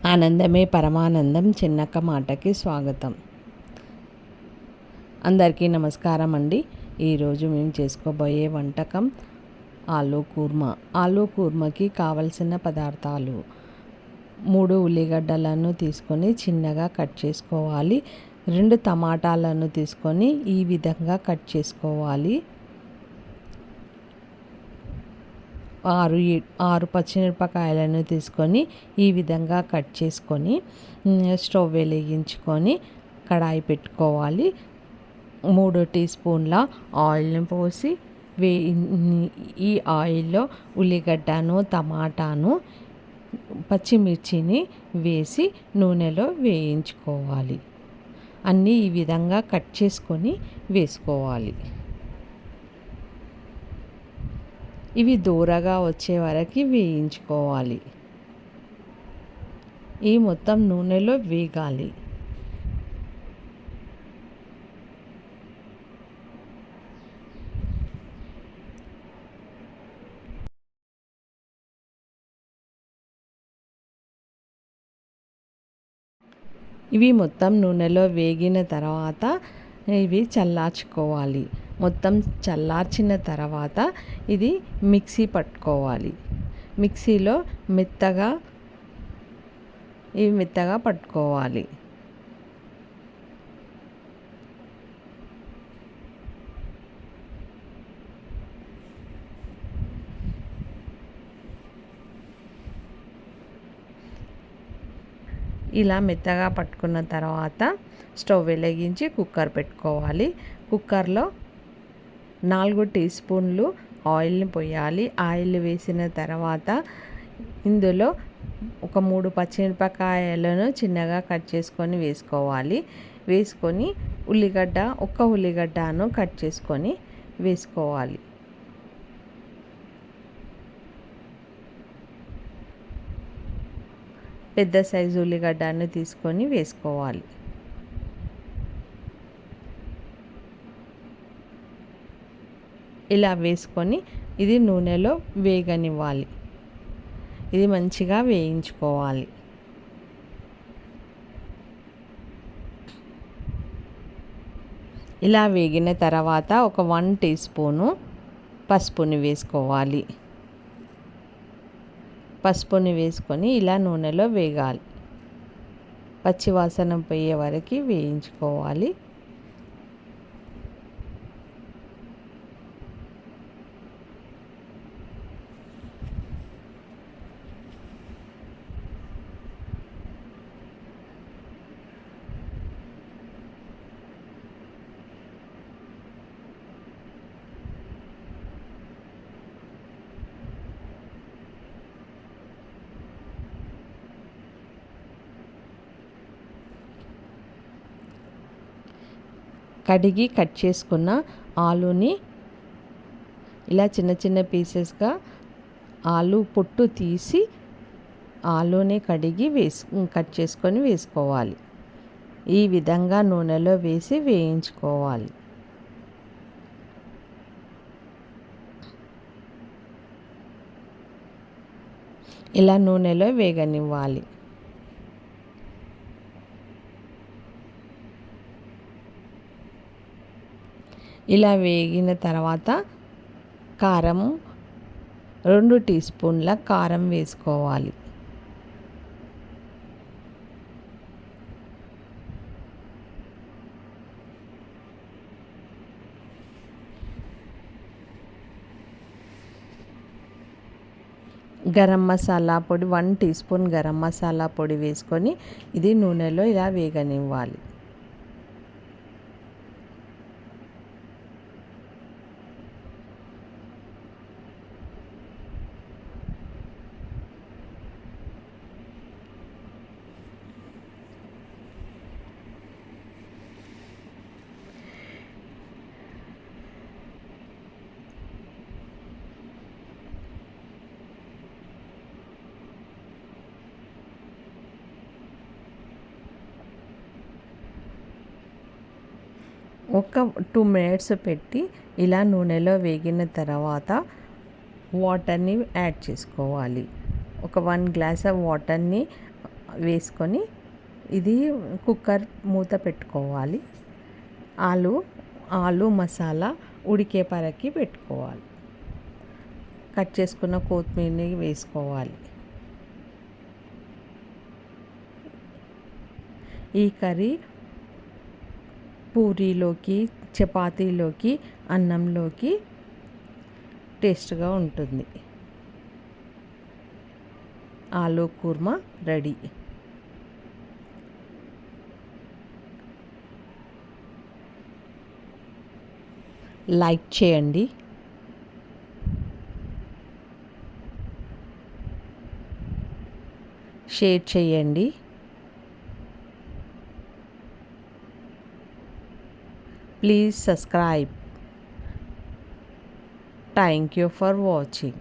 ఆనందమే పరమానందం చిన్నక్క మాటకి స్వాగతం. అందరికీ నమస్కారం అండి. ఈరోజు మేము చేసుకోబోయే వంటకం ఆలూ కూర్మా. ఆలూ కూర్మాకి కావలసిన పదార్థాలు: 3 ఉల్లిగడ్డలను తీసుకొని చిన్నగా కట్ చేసుకోవాలి. 2 టమాటాలను తీసుకొని ఈ విధంగా కట్ చేసుకోవాలి. 6 పచ్చిమిరపకాయలను తీసుకొని ఈ విధంగా కట్ చేసుకొని స్టవ్ వెలిగించుకొని కడాయి పెట్టుకోవాలి. 3 టీ స్పూన్ల ఆయిల్ని పోసి ఈ ఆయిల్లో ఉల్లిగడ్డను, టమాటాను, పచ్చిమిర్చిని వేసి నూనెలో వేయించుకోవాలి. అన్నీ ఈ విధంగా కట్ చేసుకొని వేసుకోవాలి. ఇవి దూరగా వచ్చే వరకు వేయించుకోవాలి. ఈ మొత్తం నూనెలో వేగాలి. ఇవి మొత్తం నూనెలో వేగిన తర్వాత ఇవి చల్లార్చుకోవాలి. మొత్తం చల్లార్చిన తర్వాత ఇది మిక్సీ పట్టుకోవాలి. మిక్సీలో మెత్తగా పట్టుకోవాలి. ఇలా మెత్తగా పట్టుకున్న తర్వాత స్టవ్ వెలిగించి కుక్కర్ పెట్టుకోవాలి. కుక్కర్లో 4 టీ స్పూన్లు ఆయిల్ని పోయాలి. ఆయిల్ వేసిన తర్వాత ఇందులో ఒక 3 పచ్చిమిరపకాయలను చిన్నగా కట్ చేసుకొని వేసుకోవాలి. వేసుకొని ఒక్క ఉల్లిగడ్డను కట్ చేసుకొని వేసుకోవాలి. పెద్ద సైజు ఉల్లిగడ్డను తీసుకొని వేసుకోవాలి. ఇలా వేసుకొని ఇది నూనెలో వేగనివ్వాలి. ఇది మంచిగా వేయించుకోవాలి. ఇలా వేగిన తర్వాత ఒక 1 టీ స్పూను పసుపుని వేసుకోవాలి. పసుపుని వేసుకొని ఇలా నూనెలో వేగాలి. పచ్చివాసన పోయే వరకు వేయించుకోవాలి. కడిగి కట్ చేసుకున్న ఆలూని ఇలా చిన్న చిన్న పీసెస్గా ఆలూ పొట్టు తీసి ఆలూని కడిగి కట్ చేసుకొని వేసుకోవాలి. ఈ విధంగా నూనెలో వేసి వేయించుకోవాలి. ఇలా నూనెలో వేగనివ్వాలి. ఇలా వేగిన తర్వాత కారం 2 టీ స్పూన్ల కారం వేసుకోవాలి. గరం మసాలా పొడి 1 టీ స్పూన్ గరం మసాలా పొడి వేసుకొని ఇది నూనెలో ఇలా వేగనివ్వాలి. ఒక 2 మినిట్స్ పెట్టి ఇలా నూనెలో వేగిన తర్వాత వాటర్ని యాడ్ చేసుకోవాలి. ఒక 1 గ్లాస్ ఆఫ్ వాటర్ని వేసుకొని ఇది కుక్కర్ మూత పెట్టుకోవాలి. ఆలు మసాలా ఉడికే పరకి పెట్టుకోవాలి. కట్ చేసుకున్న కొత్తిమీరని వేసుకోవాలి. ఈ కర్రీ పూరీలోకి, చపాతీలోకి, అన్నంలోకి టేస్ట్గా ఉంటుంది. ఆలు కుర్మా రెడీ. లైక్ చేయండి, షేర్ చేయండి, please subscribe. Thank you for watching.